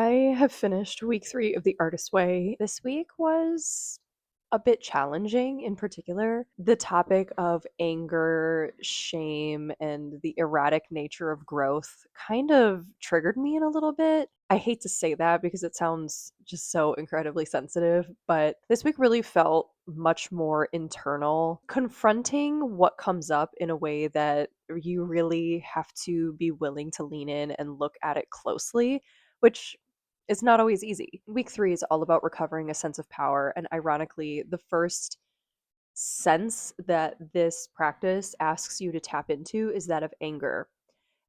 I have finished week 3 of The Artist's Way. This week was a bit challenging. In particular, the topic of anger, shame, and the erratic nature of growth kind of triggered me in a little bit. I hate to say that because it sounds just so incredibly sensitive, but this week really felt much more internal, confronting what comes up in a way that you really have to be willing to lean in and look at it closely, which is not always easy. Week 3 is all about recovering a sense of power. And ironically, the first sense that this practice asks you to tap into is that of anger.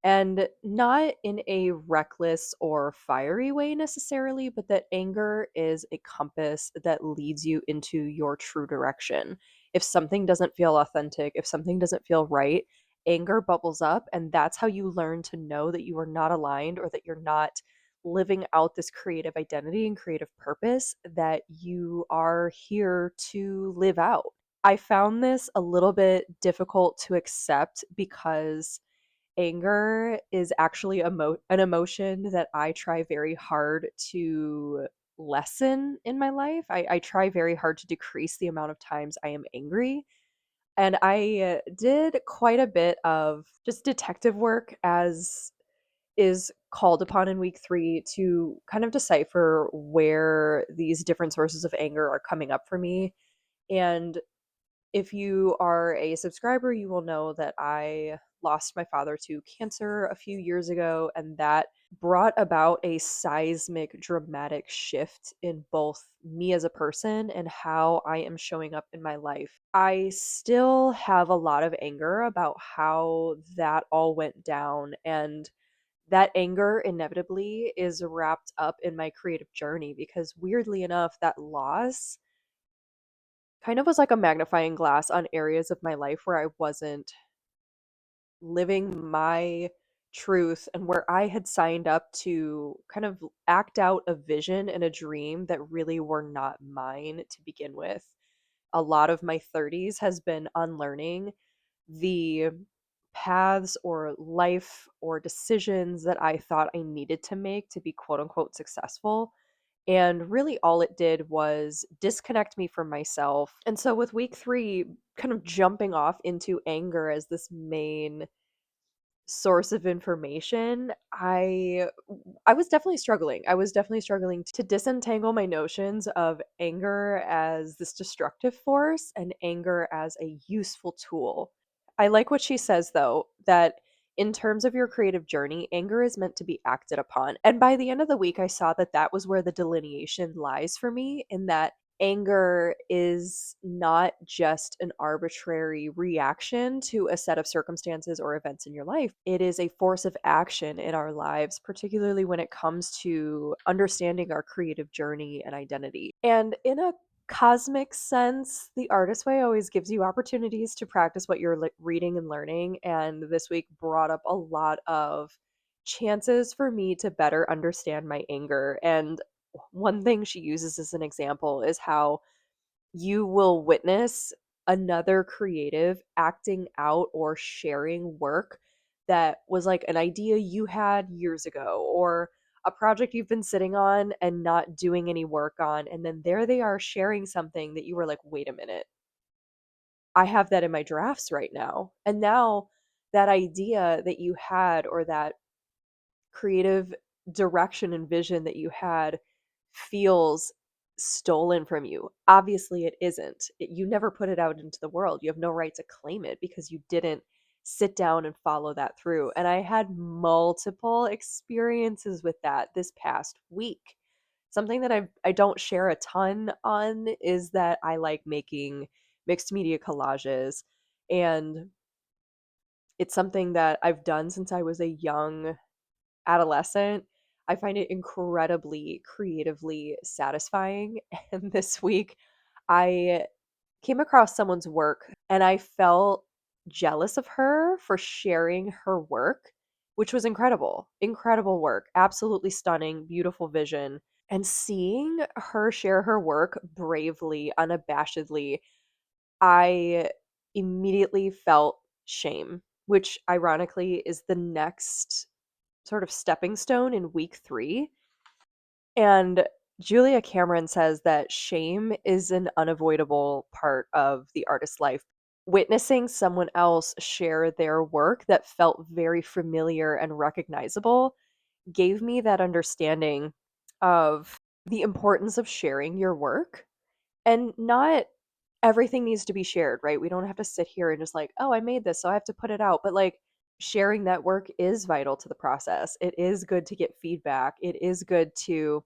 And not in a reckless or fiery way necessarily, but that anger is a compass that leads you into your true direction. If something doesn't feel authentic, if something doesn't feel right, anger bubbles up. And that's how you learn to know that you are not aligned or that you're not living out this creative identity and creative purpose that you are here to live out. I found this a little bit difficult to accept because anger is actually an emotion that I try very hard to lessen in my life. I try very hard to decrease the amount of times I am angry. And I did quite a bit of just detective work, as is called upon in week 3, to kind of decipher where these different sources of anger are coming up for me. And if you are a subscriber, you will know that I lost my father to cancer a few years ago, and that brought about a seismic, dramatic shift in both me as a person and how I am showing up in my life. I still have a lot of anger about how that all went down, and that anger inevitably is wrapped up in my creative journey because, weirdly enough, that loss kind of was like a magnifying glass on areas of my life where I wasn't living my truth and where I had signed up to kind of act out a vision and a dream that really were not mine to begin with. A lot of my 30s has been unlearning the paths or life or decisions that I thought I needed to make to be quote unquote successful. And really, all it did was disconnect me from myself. And so, with week 3, kind of jumping off into anger as this main source of information, I was definitely struggling. I was definitely struggling to disentangle my notions of anger as this destructive force and anger as a useful tool. I like what she says, though, that in terms of your creative journey, anger is meant to be acted upon. And by the end of the week, I saw that that was where the delineation lies for me, in that anger is not just an arbitrary reaction to a set of circumstances or events in your life. It is a force of action in our lives, particularly when it comes to understanding our creative journey and identity. And in a cosmic sense, the artist way always gives you opportunities to practice what you're reading and learning. And this week brought up a lot of chances for me to better understand my anger. And one thing she uses as an example is how you will witness another creative acting out or sharing work that was like an idea you had years ago, or a project you've been sitting on and not doing any work on, and then there they are sharing something that you were like, wait a minute, I have that in my drafts right now. And now that idea that you had, or that creative direction and vision that you had, feels stolen from you. Obviously, it isn't. You never put it out into the world. You have no right to claim it because you didn't sit down and follow that through. And I had multiple experiences with that this past week. Something that I don't share a ton on is that I like making mixed media collages, and it's something that I've done since I was a young adolescent. I find it incredibly creatively satisfying. And this week, I came across someone's work and I felt jealous of her for sharing her work, which was incredible. Incredible work. Absolutely stunning, beautiful vision. And seeing her share her work bravely, unabashedly, I immediately felt shame, which ironically is the next sort of stepping stone in week 3. And Julia Cameron says that shame is an unavoidable part of the artist's life. Witnessing someone else share their work that felt very familiar and recognizable gave me that understanding of the importance of sharing your work. And not everything needs to be shared, right? We don't have to sit here and just like, oh, I made this, so I have to put it out. But like, sharing that work is vital to the process. It is good to get feedback. It is good to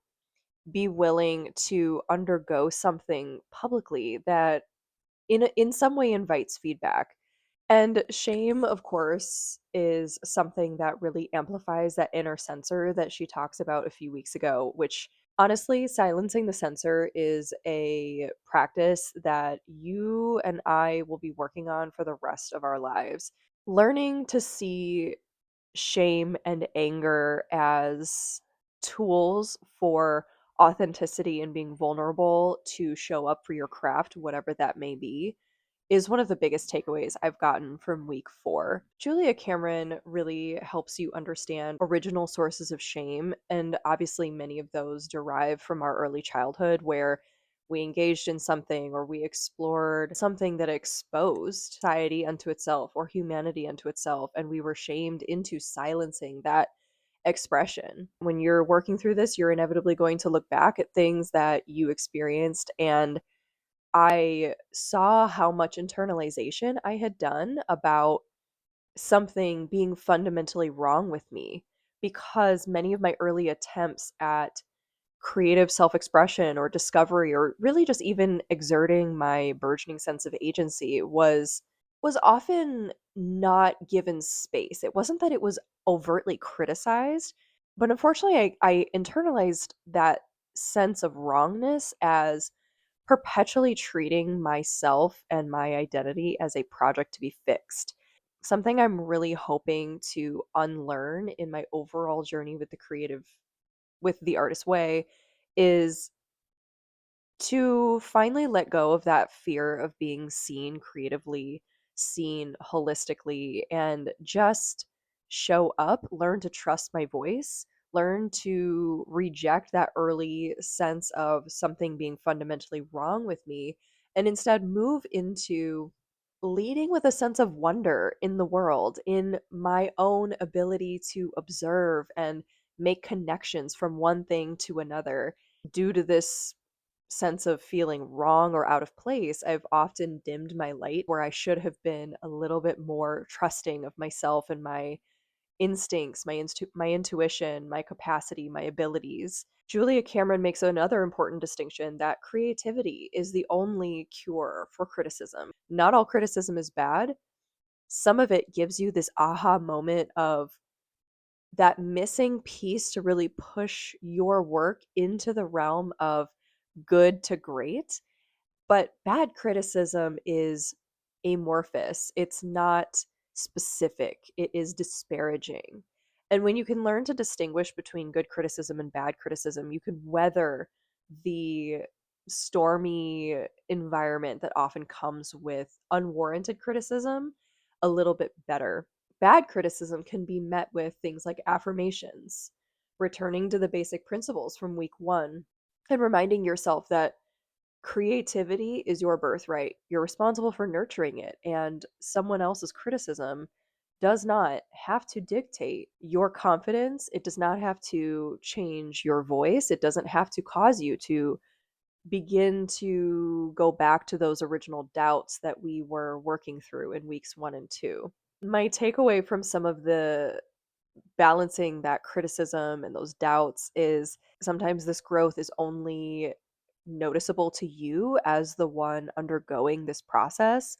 be willing to undergo something publicly that in some way invites feedback. And shame, of course, is something that really amplifies that inner censor that she talks about a few weeks ago, which honestly, silencing the censor is a practice that you and I will be working on for the rest of our lives. Learning to see shame and anger as tools for authenticity and being vulnerable to show up for your craft, whatever that may be, is one of the biggest takeaways I've gotten from week 4. Julia Cameron really helps you understand original sources of shame, and obviously, many of those derive from our early childhood where we engaged in something or we explored something that exposed society unto itself or humanity unto itself, and we were shamed into silencing that expression. When you're working through this, you're inevitably going to look back at things that you experienced, and I saw how much internalization I had done about something being fundamentally wrong with me, because many of my early attempts at creative self-expression or discovery or really just even exerting my burgeoning sense of agency was often not given space. It wasn't that it was overtly criticized, but unfortunately I internalized that sense of wrongness as perpetually treating myself and my identity as a project to be fixed. Something I'm really hoping to unlearn in my overall journey with the artist way is to finally let go of that fear of being seen creatively, seen holistically, and just show up, learn to trust my voice, learn to reject that early sense of something being fundamentally wrong with me, and instead move into leading with a sense of wonder in the world, in my own ability to observe and make connections from one thing to another. Due to this sense of feeling wrong or out of place, I've often dimmed my light where I should have been a little bit more trusting of myself and my instincts, my intuition, my capacity, my abilities. Julia Cameron makes another important distinction that creativity is the only cure for criticism. Not all criticism is bad. Some of it gives you this aha moment of that missing piece to really push your work into the realm of good to great. But bad criticism is amorphous. It's not specific. It is disparaging. And when you can learn to distinguish between good criticism and bad criticism, you can weather the stormy environment that often comes with unwarranted criticism a little bit better. Bad criticism can be met with things like affirmations, returning to the basic principles from week 1, and reminding yourself that creativity is your birthright. You're responsible for nurturing it, and someone else's criticism does not have to dictate your confidence. It does not have to change your voice. It doesn't have to cause you to begin to go back to those original doubts that we were working through in weeks 1 and 2. My takeaway from some of the balancing that criticism and those doubts is sometimes this growth is only noticeable to you as the one undergoing this process.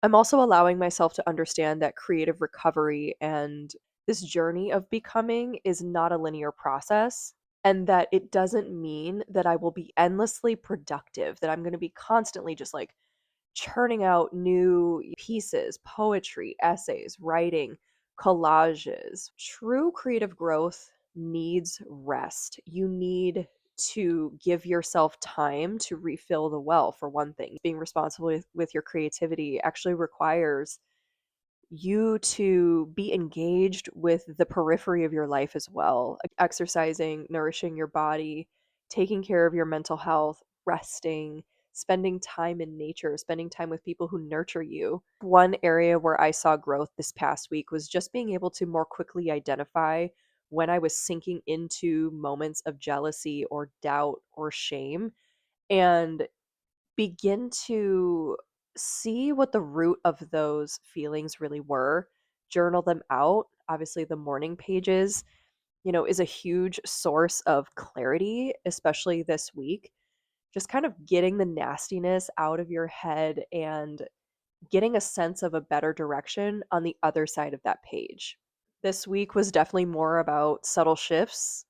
I'm also allowing myself to understand that creative recovery and this journey of becoming is not a linear process, and that it doesn't mean that I will be endlessly productive, that I'm going to be constantly just like churning out new pieces, poetry, essays, writing, collages. True creative growth needs rest. You need to give yourself time to refill the well, for one thing. Being responsible with your creativity actually requires you to be engaged with the periphery of your life as well, like exercising, nourishing your body, taking care of your mental health, resting, spending time in nature, spending time with people who nurture you. One area where I saw growth this past week was just being able to more quickly identify when I was sinking into moments of jealousy or doubt or shame, and begin to see what the root of those feelings really were, journal them out. Obviously, the morning pages, is a huge source of clarity, especially this week. Just kind of getting the nastiness out of your head and getting a sense of a better direction on the other side of that page. This week was definitely more about subtle shifts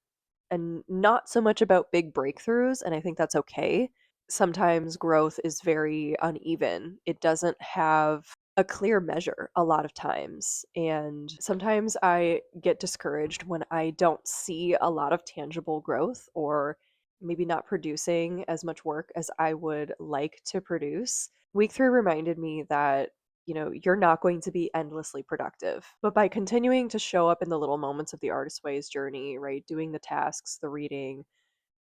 and not so much about big breakthroughs, and I think that's okay. Sometimes growth is very uneven. It doesn't have a clear measure a lot of times, and sometimes I get discouraged when I don't see a lot of tangible growth, or maybe not producing as much work as I would like to produce. Week 3 reminded me that you're not going to be endlessly productive. But by continuing to show up in the little moments of the artist ways journey, right? Doing the tasks, the reading,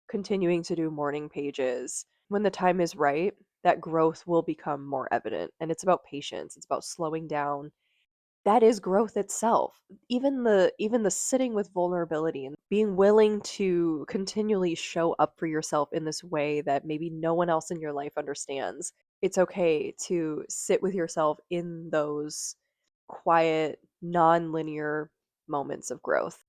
continuing to do morning pages, when the time is right, that growth will become more evident. And it's about patience, it's about slowing down. That is growth itself. Even the sitting with vulnerability and being willing to continually show up for yourself in this way that maybe no one else in your life understands. It's okay to sit with yourself in those quiet, non-linear moments of growth.